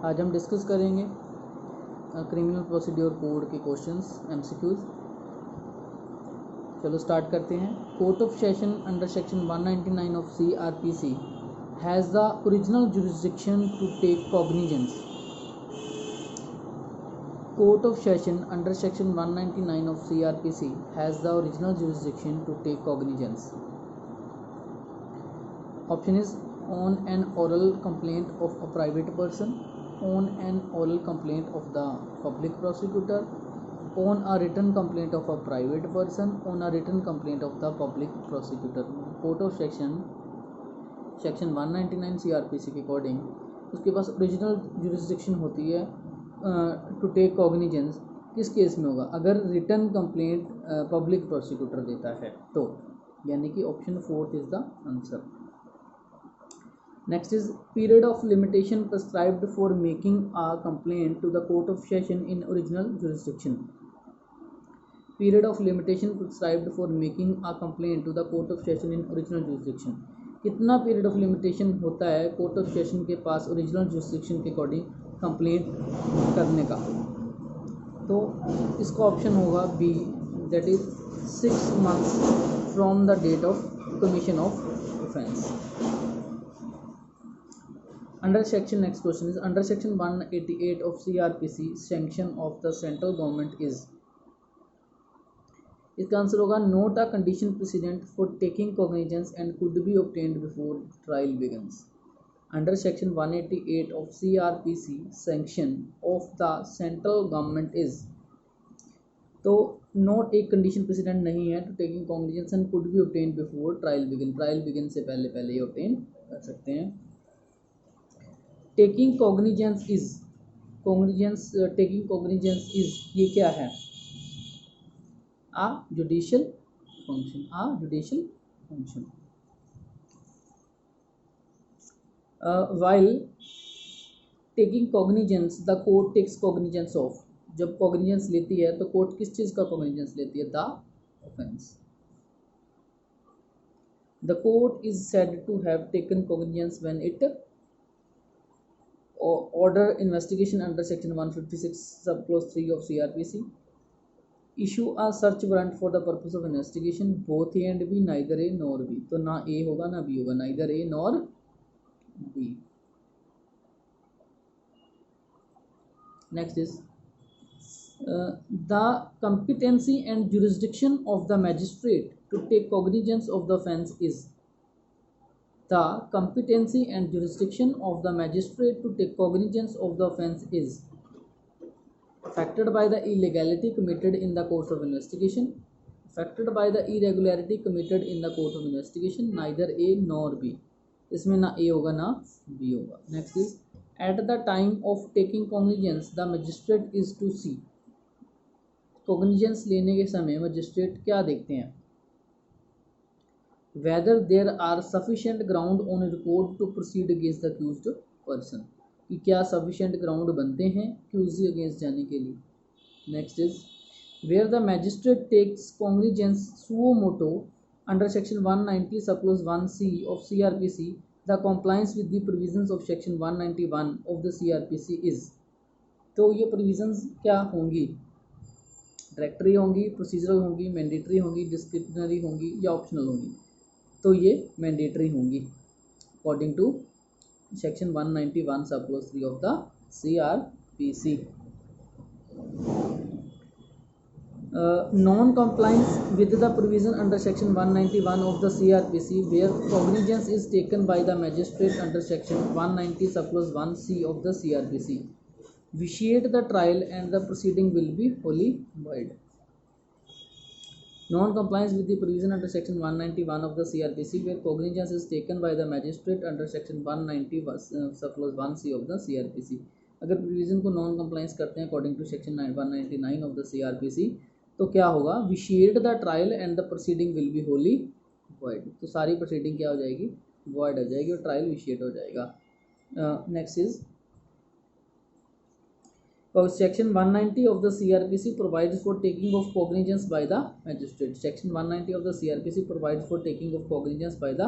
आज हम डिस्कस करेंगे क्रिमिनल प्रोसीड्योर कोड के क्वेश्चंस एमसीक्यूज। चलो स्टार्ट करते हैं। Court of session under section 199 of CRPC has the original jurisdiction to take cognizance. Court of session under section 199 of CRPC has the original jurisdiction to take cognizance. Option is on an oral complaint of a private person, on an oral complaint of the public prosecutor, on a written complaint of a private person, on a written complaint of the public prosecutor. Court of section 199 CRPC के according उसके पास original jurisdiction होती है to take cognizance. किस case में होगा? अगर written complaint public prosecutor देता है तो, यानी कि option 4 is the answer. Next is period of limitation prescribed for making a complaint to the court of session in original jurisdiction. Period of limitation prescribed for making a complaint to the court of session in original jurisdiction. कितना period of limitation होता है court of session के पास original jurisdiction के according complaint करने का? तो इसका ऑप्शन होगा B, that is 6 months from the date of commission of offence. Under section, next question is under section 188 of CRPC, sanction of the central government is, इसका answer होगा not a condition precedent for taking cognizance and could be obtained before trial begins. Under section 188 of CRPC, sanction of the central government is, तो not एक condition precedent नहीं है to taking cognizance and could be obtained before trial begin. Trial begin से पहले ये obtain कर सकते हैं। Taking cognizance is, taking cognizance is ये क्या है? A judicial function, uh judicial function. While taking cognizance the court takes cognizance of, जब कॉग्निजेंस लेती है तो कोर्ट किस चीज का कॉग्निजेंस लेती है? The offence. The court is said to have taken cognizance when it order investigation under section 156 subclause 3 of CRPC, issue a search warrant for the purpose of investigation, both A and B, neither A nor B। तो ना A होगा ना B होगा, neither A nor B। next is the competency and jurisdiction of the magistrate to take cognizance of the offence is, the competency and jurisdiction of the magistrate to take cognizance of the offence is affected by the illegality committed in the course of investigation, affected by the irregularity committed in the course of investigation, neither A nor B। इसमें ना A होगा ना B होगा। next is at the time of taking cognizance the magistrate is to see, cognizance लेने के समय magistrate क्या देखते हैं? whether there are sufficient ground on record to proceed against the accused person, कि क्या sufficient ground बनते हैं accused against जाने के लिए। next is where the magistrate takes cognizance suo moto under section 190 subclause 1C of CRPC, the compliance with the provisions of section 191 of the CRPC is, तो ये provisions क्या होंगी? Directory होंगी, प्रोसीजरल होंगी, mandatory होंगी, डिस्क्रिप्शनरी होंगी या optional होंगी? तो ये मैंडेटरी होंगी according to section 191 sub clause 3 of the CRPC। Non compliance with the provision under section 191 of the CRPC where cognizance is taken by the magistrate under section 190 sub clause 1C of the CRPC vitiate the trial and the proceeding will be wholly void। Non-compliance with the provision under section 191 of the CRPC where cognizance is taken by the magistrate under section 190 subclause 1C of the CRPC। अगर provision को non compliance करते हैं according to section 199 of the CRPC तो क्या होगा? Vitiate the trial and the proceeding will be wholly void। तो सारी proceeding क्या हो जाएगी? void हो जाएगी और trial vitiate हो जाएगा। next is section 190 of the CRPC provides for taking of cognizance by the magistrate। section 190 of the CRPC provides for taking of cognizance by the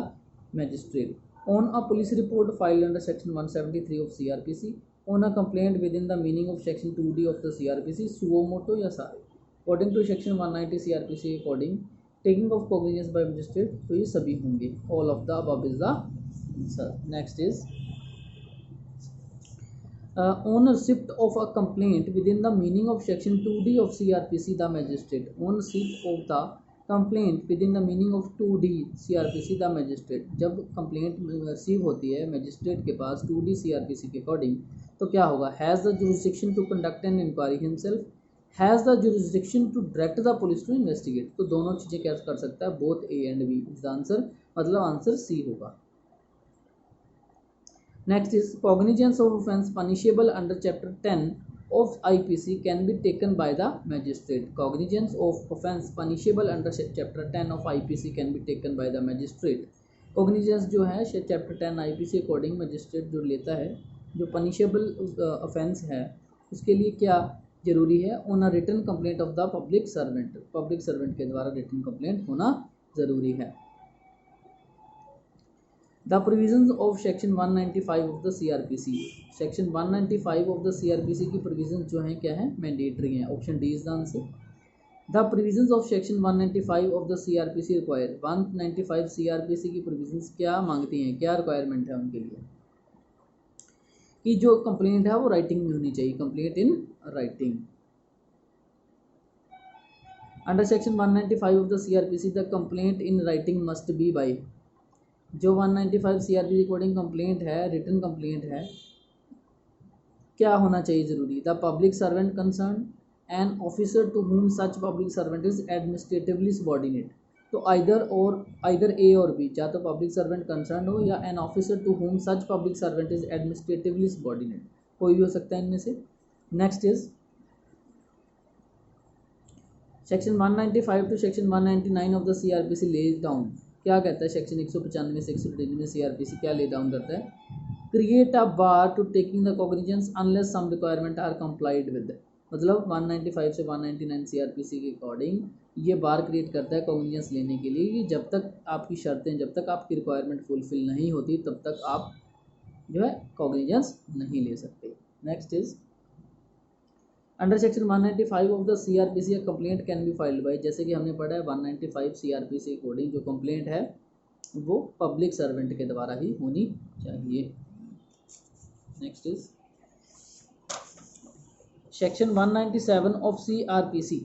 magistrate on a police report filed under section 173 of CRPC on a complaint within the meaning of section 2D of the CRPC, suo motu या सारे, according to section 190 CRPC according taking of cognizance by magistrate, तो ये सभी होंगे, all of the above is the answer. Next is on receipt of a complaint within the meaning of section 2D of CRPC, the magistrate, on receipt of the complaint within the meaning of 2D CRPC, the magistrate, जब complaint receive होती है magistrate के पास 2D CRPC के according, तो क्या होगा, has the jurisdiction to conduct an inquiry himself, has the jurisdiction to direct the police to investigate, तो दोनों चीज़ें क्या कर सकता है, both A and B is the answer, मतलब आंसर C होगा। Next is cognizance of offence punishable under chapter 10 of IPC can be taken by the magistrate. Cognizance of offence punishable under chapter 10 of IPC can be taken by the magistrate. Cognizance जो है chapter 10 IPC according magistrate जो लेता है, जो punishable offence है उसके लिए क्या जरूरी है, on a written complaint of the public servant, public servant के द्वारा written complaint होना ज़रूरी है। The provisions of section 195 of the CRPC, section 195 of the CRPC की provisions जो हैं क्या है, mandatory हैं, option D is the answer। The provisions of section 195 of the CRPC require, 195 CRPC की provisions क्या मांगती हैं, क्या requirement है उनके लिए, कि जो complaint है वो writing में होनी चाहिए, complaint in writing। Under section 195 of the CRPC the complaint in writing must be by, जो 195 CRPC अकॉर्डिंग कंप्लेंट है, रिटन कंप्लेंट है, क्या होना चाहिए ज़रूरी, the public servant concerned, an officer to whom such public servant is administratively subordinate, तो either A और B, या तो पब्लिक सर्वेंट कंसर्न हो या N officer to whom such public servant is administratively subordinate, कोई भी हो सकता है इनमें से। Next is section 195 to section 199 of the CRPC lays down, क्या कहता है सेक्शन 195 से 199 CRPC क्या ले डाउन करता है, create a bar to taking the cognizance unless some requirement are complied with, मतलब 195 से 199 CRPC के अकॉर्डिंग ये बार क्रिएट करता है कॉग्निजेंस लेने के लिए, कि जब तक आपकी शर्तें, जब तक आपकी रिक्वायरमेंट फुलफिल नहीं होती तब तक आप जो है कॉग्निजेंस नहीं ले सकते। Next is under section 195 of the CRPC complaint can be filed by, जैसे कि हमने पढ़ा है 195 CRPC अकॉर्डिंग जो कंप्लेंट है वो पब्लिक सर्वेंट के द्वारा ही होनी चाहिए। Next is section 197 of CRPC,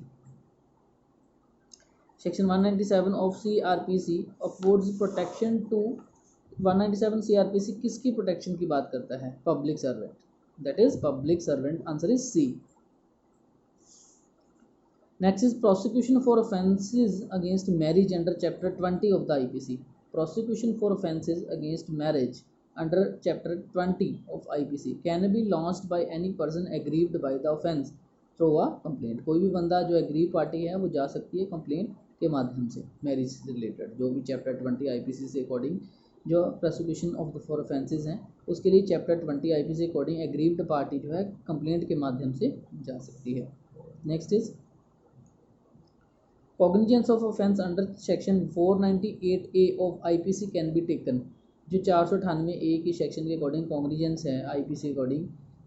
section 197 of CRPC affords protection to, 197 CRPC किसकी प्रोटेक्शन की बात करता है, public servant, that is public servant, answer is C. Next is prosecution for offences against marriage under chapter 20 of the IPC. Prosecution for offences against marriage under chapter 20 of IPC can be launched by any person aggrieved by the offence through a complaint. कोई भी बंदा जो aggrieved party है वो जा सकती है complaint के माध्यम से, मैरिज से रिलेटेड जो भी चैप्टर 20 IPC से अकॉर्डिंग जो prosecution of the for offences हैं उसके लिए chapter 20 IPC according aggrieved party जो है कंप्लेंट के माध्यम से जा सकती है। Next is cognizance of offence under section 498A of IPC can be taken, जो 498A की सेक्शन के अकॉर्डिंग कॉग्निजेंस है IPC अकॉर्डिंग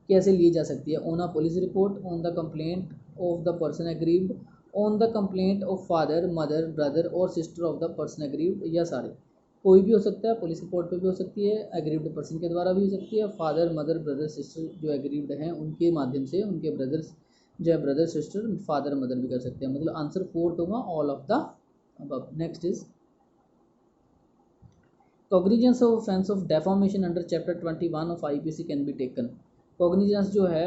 कैसे ली जा सकती है, on a police report, on the complaint of the person aggrieved, on the complaint of father mother brother और sister of the person aggrieved, या सारे, कोई भी हो सकता है, पुलिस रिपोर्ट पे भी हो सकती है, एग्रीव्ड पर्सन के द्वारा भी हो सकती है, फादर मदर ब्रदर सिस्टर जो एग्रीव्ड हैं उनके माध्यम से, उनके ब्रदर्स जो है ब्रदर सिस्टर फादर मदर भी कर सकते हैं, मतलब आंसर 4 होगा all of the above. Next is cognizance of offence of defamation under chapter 21 of IPC can be taken, cognizance जो है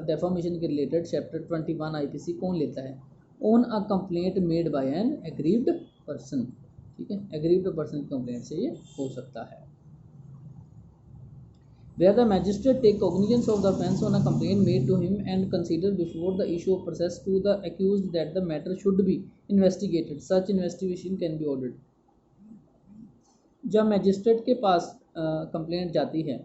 डेफॉर्मेशन के रिलेटेड चैप्टर 21 IPC कौन लेता है, on a complaint made by an aggrieved person, ठीक है, aggrieved person की complaint से ये हो सकता है। Where the magistrate take cognizance of the offence on a complaint made to him and consider before the issue of process to the accused that the matter should be investigated, such investigation can be ordered। जब magistrate के पास complaint जाती है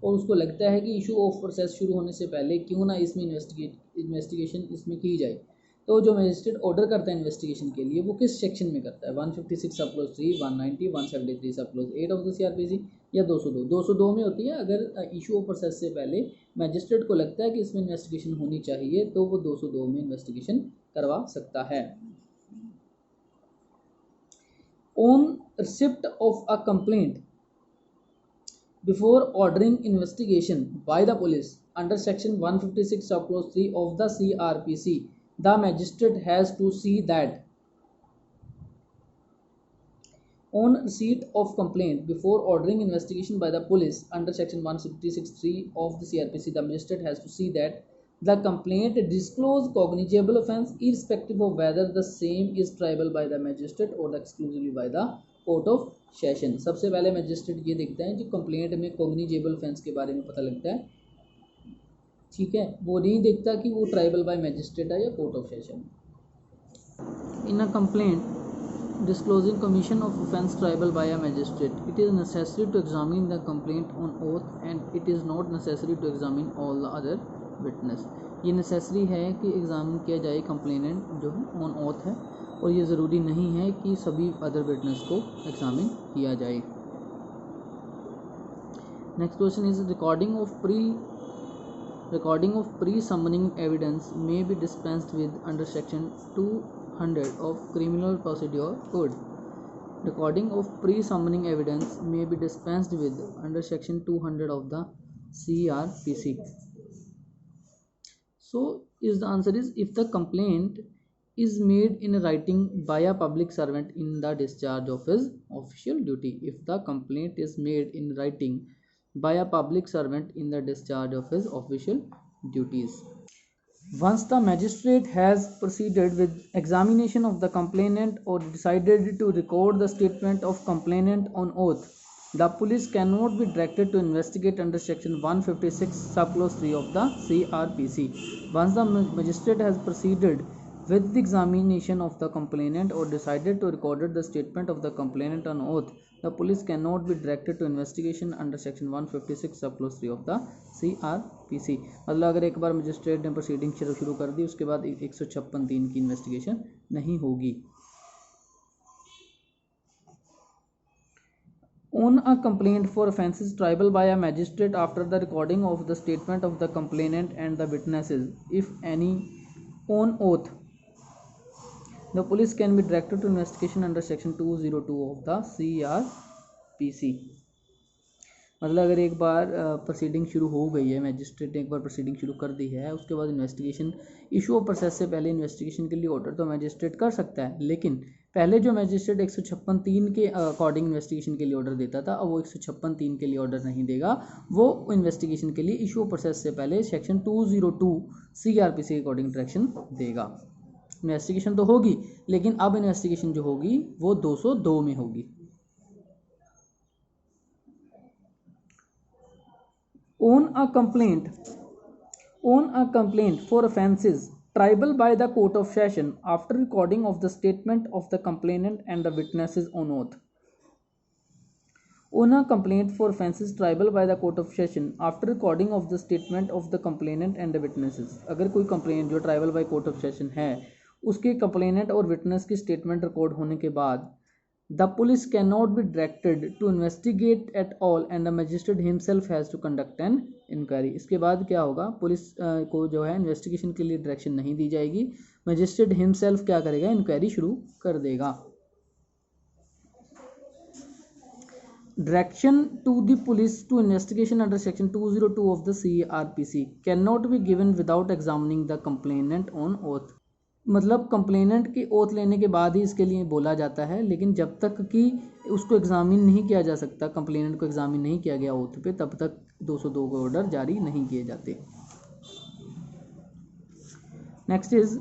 और उसको लगता है कि issue of process शुरू होने से पहले क्यों ना इसमें इन्वेस्टिगेशन इसमें की जाए, तो जो मैजिस्ट्रेट ऑर्डर करता है इन्वेस्टिगेशन के लिए वो किस सेक्शन में करता है, 156 सब क्लोज 3, 190, 173 सब क्लोज 8 ऑफ द CRPC या 202 में होती है अगर इशू ऑफ प्रोसेस से पहले मैजिस्ट्रेट को लगता है कि इसमें इन्वेस्टिगेशन होनी चाहिए तो वो 202 में इन्वेस्टिगेशन करवा सकता है। On receipt of a complaint before ordering investigation by the police under section 156 subclause 3 of the CRPC, the magistrate has to see that on receipt of complaint before ordering investigation by the police under section 156(3) of the CRPC, the magistrate has to see that the complaint disclose cognizable offence irrespective of whether the same is triable by the magistrate or exclusively by the court of session. सबसे पहले magistrate ये देखता है जो complaint में cognizable offence के बारे में पता लगता है, ठीक है, वो नहीं देखता कि वो ट्राइबल बाय मैजिस्ट्रेट है या court of session. In a complaint disclosing commission of offence triable by a magistrate, it is necessary to examine the complaint on oath and it is not necessary to examine all the other witness. ये necessary है कि examine किया जाए complainant जो है on oath है, और ये ज़रूरी नहीं है कि सभी अदर विटनेस को एग्जामिन किया जाए। Next question is recording of pre summoning evidence may be dispensed with under section 200 of criminal procedure code. Recording of pre summoning evidence may be dispensed with under section 200 of the CRPC। So is the answer is if the complaint is made in writing by a public servant in the discharge of his official duty. If the complaint is made in writing by a public servant in the discharge of his official duties. Once the magistrate has proceeded with examination of the complainant or decided to record the statement of complainant on oath, the police cannot be directed to investigate under section 156 subclause 3 of the CRPC. Once the magistrate has proceeded with the examination of the complainant or decided to record the statement of the complainant on oath, the police cannot be directed to investigation under section 156 subclause 3 of the CRPC। मतलब अगर एक बार magistrate ने proceeding शुरू कर दी उसके बाद 156(3) की investigation नहीं होगी। On a complaint for offences triable by a magistrate after the recording of the statement of the complainant and the witnesses, if any, on oath, the police can be directed to investigation under section 202 of the CRPC। मतलब अगर एक बार proceeding शुरू हो गई है, magistrate ने एक बार proceeding शुरू कर दी है, उसके बाद इन्वेस्टिगेशन इशू ऑफ प्रोसेस से पहले इन्वेस्टिगेशन के लिए ऑर्डर तो मैजिस्ट्रेट कर सकता है, लेकिन पहले जो मैजिस्ट्रेट 156(3) के अकॉर्डिंग इन्वेस्टिगेशन के लिए ऑर्डर देता था, अब वो 156(3) के लिए ऑर्डर नहीं देगा, वो इन्वेस्टिगेशन के लिए इशू ऑफ प्रोसेस से पहले सेक्शन 202 CRPC के अकॉर्डिंग डायरेक्शन देगा। इन्वेस्टिगेशन तो होगी, लेकिन अब इन्वेस्टिगेशन जो होगी वो 202 में होगी। On a complaint for offences triable by the court of session after recording of the statement of the complainant and the witnesses on oath. On a complaint for offences triable by the court of session after recording of the statement of the complainant and the witnesses, अगर कोई complaint जो tribal by court of session है उसके complainant और witness की statement record होने के बाद the police cannot be directed to investigate at all and the magistrate himself has to conduct an inquiry। इसके बाद क्या होगा, पुलिस को जो है इन्वेस्टिगेशन के लिए डायरेक्शन नहीं दी जाएगी, मैजिस्ट्रेट हिमसेल्फ क्या करेगा, इंक्वायरी शुरू कर देगा। Direction to the police to investigation under section 202 of the CRPC cannot be given without examining the complainant on oath। मतलब कंप्लेनेंट की ओथ लेने के बाद ही इसके लिए बोला जाता है, लेकिन जब तक कि उसको एग्जामिन नहीं किया जा सकता, कंप्लेनेंट को एग्जामिन नहीं किया गया ओथ पे, तब तक 202 के ऑर्डर जारी नहीं किए जाते। Next is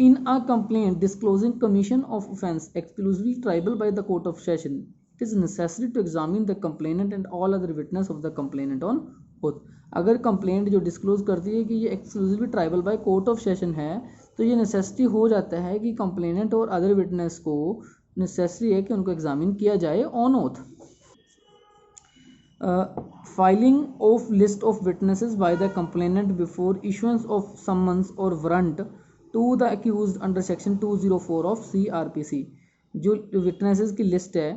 in a complaint disclosing commission of offence exclusively triable by the court of session, it is necessary to examine the complainant and all other witness of the complainant on oath. अगर complaint जो disclose करती है कि ये exclusively triable by court of session है, तो ये necessity हो जाता है कि कंप्लेनेंट और अदर विटनेस को नेसेसरी है कि उनको एग्जामिन किया जाए on oath. Filing of list of witnesses by the complainant before issuance of summons और warrant to the accused under section 204 of CRPC। जो विटनेसेस की लिस्ट है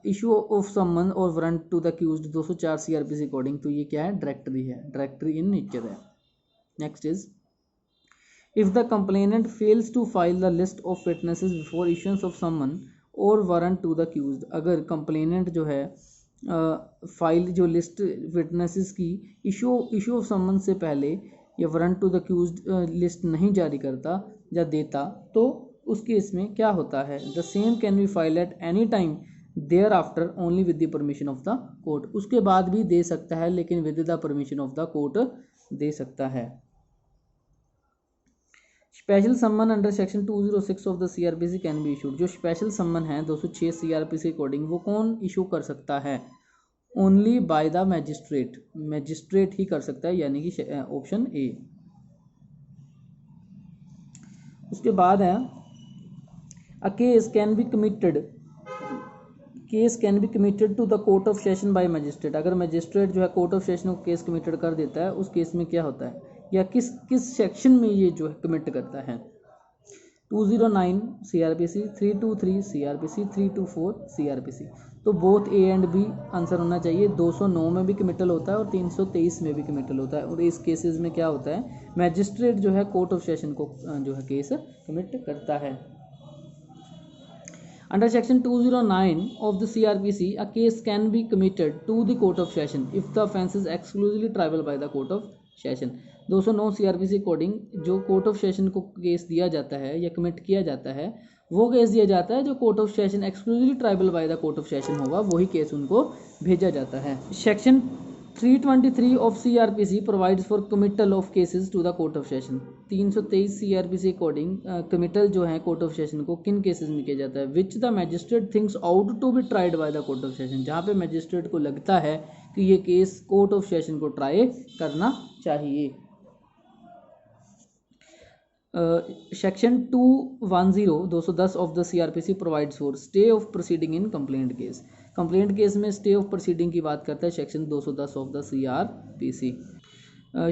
इशू ऑफ समन और warrant to the accused 204 CRPC according, तो ये क्या है, directory है, डायरेक्टरी इन नेचर है। Next is if the complainant fails to file the list of witnesses before issuance of summon और वारंट टू द अक्यूज्ड, अगर complainant जो है फाइल जो लिस्ट विटनेसेस की इशू ऑफ समन से पहले या warrant to the accused list नहीं जारी करता या देता, तो उस केस में क्या होता है, the same can be file at any time thereafter only with the permission of the court, उसके बाद भी दे सकता है लेकिन with the permission of the court दे सकता है। Special summon under section 206 of the CRPC can be issued, जो स्पेशल सम्मन है 206 CRPC अकॉर्डिंग वो कौन इशू कर सकता है, only by the magistrate, magistrate ही कर सकता है, यानी कि ऑप्शन ए। उसके बाद है a case can be committed, case can be committed to the court of session by magistrate, अगर मैजिस्ट्रेट जो है कोर्ट ऑफ सेशन को केस कमिटेड कर देता है, उस केस में क्या होता है या किस सेक्शन में ये जो है कमिट करता है, 209 CRPC, 323 CRPC, 324 CRPC, तो both A and B answer होना चाहिए। 209 में भी कमिटल होता है और 323 में भी कमिटल होता है, और इस केसेस में क्या होता है, मैजिस्ट्रेट जो है कोर्ट ऑफ सेशन को जो है केस कमिट करता है। Under section 209 of the CRPC, a case can be committed to the court of session if the offence is exclusively triable by the court of session। 209 CRPC according जो court of session को case दिया जाता है या commit किया जाता है, वो केस दिया जाता है जो court of session exclusively triable by the court of session होगा, वही केस उनको भेजा जाता है। Section 323 of CRPC provides for committal of cases to the court of session. 323 CRPC according committal जो है कोर्ट ऑफ सेशन को किन केसेस में किया जाता है, which the magistrate thinks ought to be tried by the court of session, जहाँ पे मैजिस्ट्रेट को लगता है कि ये केस कोर्ट ऑफ सेशन को ट्राई करना चाहिए। Section 210 of the CRPC provides for stay of proceeding in complaint case, complaint case में स्टे ऑफ प्रोसीडिंग की बात करता है section 210 of the CRPC।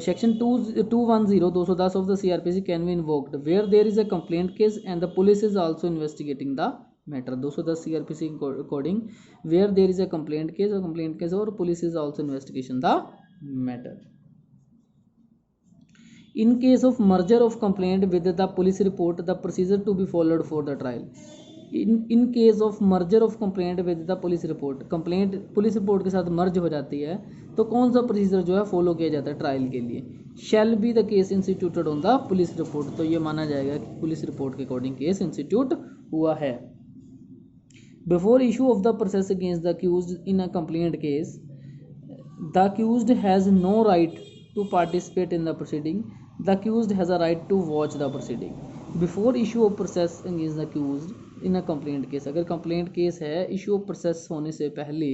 Section 210 of the CRPC can be invoked where there is a complaint case and the police is also investigating the matter. 210 CRPC according where there is a complaint case और police is also investigation the matter. In case of merger of complaint with the police report, the procedure to be followed for the trial. In case of merger of complaint with the police report, complaint police report के साथ मर्ज हो जाती है, तो कौन सा procedure जो है फॉलो किया जाता है ट्रायल के लिए, shall be the case instituted on the police report, तो ये माना जाएगा कि पुलिस रिपोर्ट के अकॉर्डिंग केस इंस्टीट्यूट हुआ है। Before issue of the process against the accused in a complaint case, the accused has no right to participate in the proceeding, the accused has a right to watch the proceeding before issue of process against the accused in a complaint case। अगर complaint case है, issue of process होने से पहले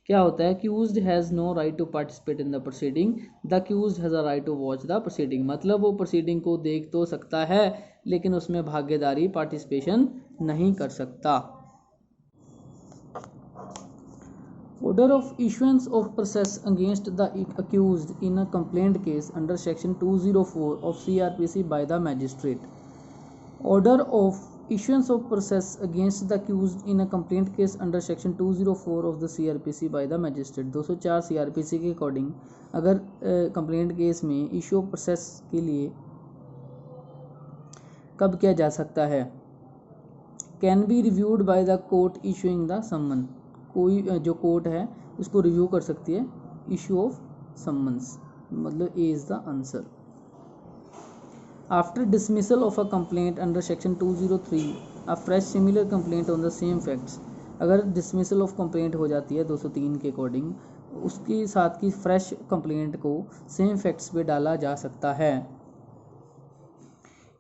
क्या होता है, accused has no right to participate in the proceeding, the accused has a right to watch the proceeding, मतलब वो proceeding को देख तो सकता है लेकिन उसमें भागीदारी पार्टिसिपेशन नहीं कर सकता। Order of issuance of process against the accused in a complaint case under section 204 of CRPC by the magistrate। Order of issuance of process against the accused in a complaint case under section 204 of the CRPC by the magistrate। 204 CRPC के according अगर complaint case में issue of process के लिए कब किया जा सकता है, can be reviewed by the court issuing the summon, कोई जो कोर्ट है इसको रिव्यू कर सकती है इशू ऑफ समन्स, मतलब A is the answer. After dismissal of a complaint under section 203 a fresh similar complaint on the same facts, अगर dismissal of complaint हो जाती है 203 के अकॉर्डिंग, उसके साथ की फ्रेश कंप्लेंट को सेम फैक्ट्स पे डाला जा सकता है।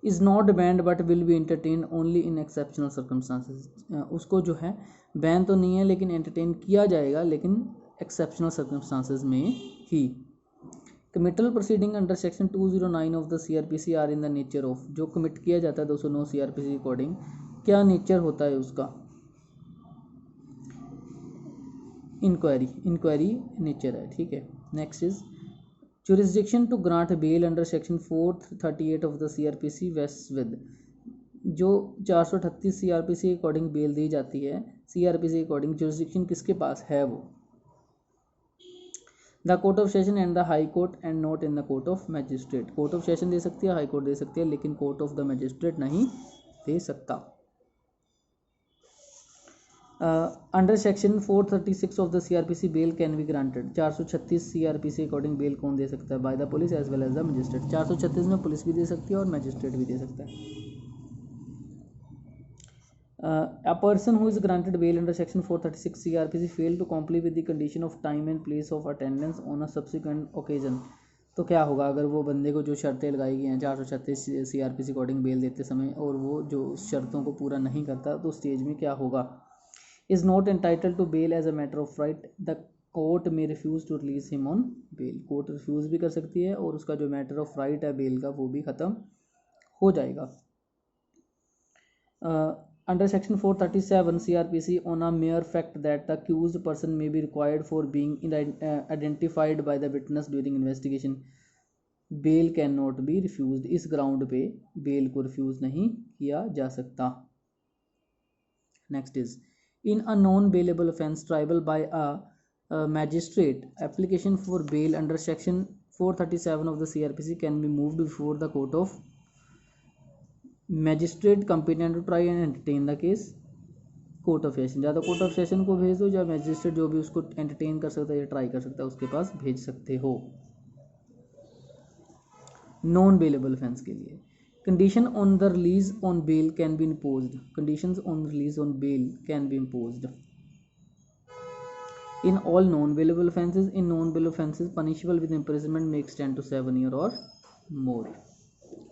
Is not band but will be entertain only in exceptional circumstances, उसको जो है बैन तो नहीं है लेकिन एंटरटेन किया जाएगा लेकिन एक्सेप्शनल सर्कमस्टांसेस में ही। Committal proceeding under section 209 of the CRPC are in the nature of, जो कमिट किया जाता है 209 CRPC अकॉर्डिंग क्या नेचर होता है उसका, इंक्वायरी नेचर है, ठीक है। Next is jurisdiction to grant bail under section 438 of the CRPC vests with, जो 438 सीआरपीसी के अकॉर्डिंग बेल दी जाती है, सीआरपीसी के अकॉर्डिंग जुरिस्डिक्शन किसके पास है वो? The court of session and the high court and not in the court of magistrate. Court of session दे सकती है, हाई कोर्ट दे सकती है, लेकिन कोर्ट ऑफ द मैजिस्ट्रेट नहीं दे सकता। Under section 436 of the CRPC bail can be granted. 436 CRPC according bail कौन दे सकता है? By the police as well as the magistrate. 436 में पुलिस भी दे सकती है और मैजिस्ट्रेट भी दे सकता है। A person who is granted bail under section 436 CRPC failed to comply with the condition of time and place of attendance on a subsequent occasion। तो क्या होगा अगर वो बंदे को जो शर्तें लगाई गई हैं 436 CRPC अकॉर्डिंग बेल देते समय और वो जो शर्तों को पूरा नहीं करता, तो स्टेज में क्या होगा? Is not entitled to bail as a matter of right, the court में refuse to release him on bail. Court refuse भी कर सकती है और उसका जो मैटर ऑफ राइट है बेल का वो भी ख़त्म हो जाएगा। Under section 437 CRPC, on a mere fact that the accused person may be required for being identified by the witness during investigation, bail cannot be refused। इस ग्राउंड पे bell को रिफ्यूज नहीं किया जा सकता। Next is in a non-bailable offence triable by a magistrate, application for bail under section 437 of the CRPC can be moved before the court of magistrate competent to try and entertain the case court of session. ज़्यादा court of session को भेज दो, या magistrate जो भी उसको entertain कर सकता है या ट्राई कर सकता है उसके पास भेज सकते हो। नॉन बेलेबल ऑफेंस के लिए condition on the release on bail can be imposed. Conditions on release on bail can be imposed in all non bailable offences. In non bailable offences punishable with imprisonment may extend to 7 year और more.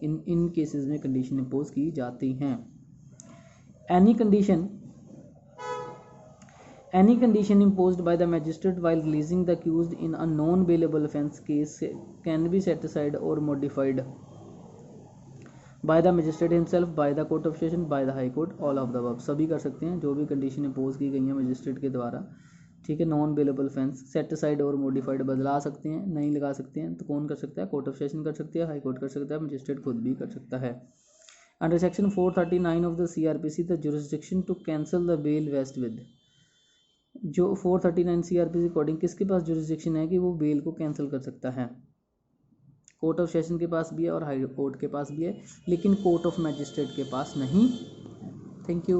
In cases में condition impose की जाती हैं। Any condition imposed by the magistrate while releasing the accused in a non-bailable offence case can be set aside or modified by the magistrate himself, by the court of session, by the high court, all of the above। सभी कर सकते हैं जो भी condition impose की गई है magistrate के द्वारा, ठीक है। Non bailable offence set aside और मॉडिफाइड बदला सकते हैं, नहीं लगा सकते हैं, तो कौन कर सकता है? कोर्ट ऑफ सेशन कर सकती है, हाई कोर्ट कर सकता है, मजिस्ट्रेट खुद भी कर सकता है। Under section 439 of the CRPC the jurisdiction to cancel the bail vest with. जो 439 सीआरपीसी अकॉर्डिंग किसके पास जुरिस्डिक्शन है कि वो बेल को कैंसिल कर सकता है? कोर्ट ऑफ सेशन के पास भी है और हाई कोर्ट के पास भी है, लेकिन कोर्ट ऑफ मैजिस्ट्रेट के पास नहीं। Thank you.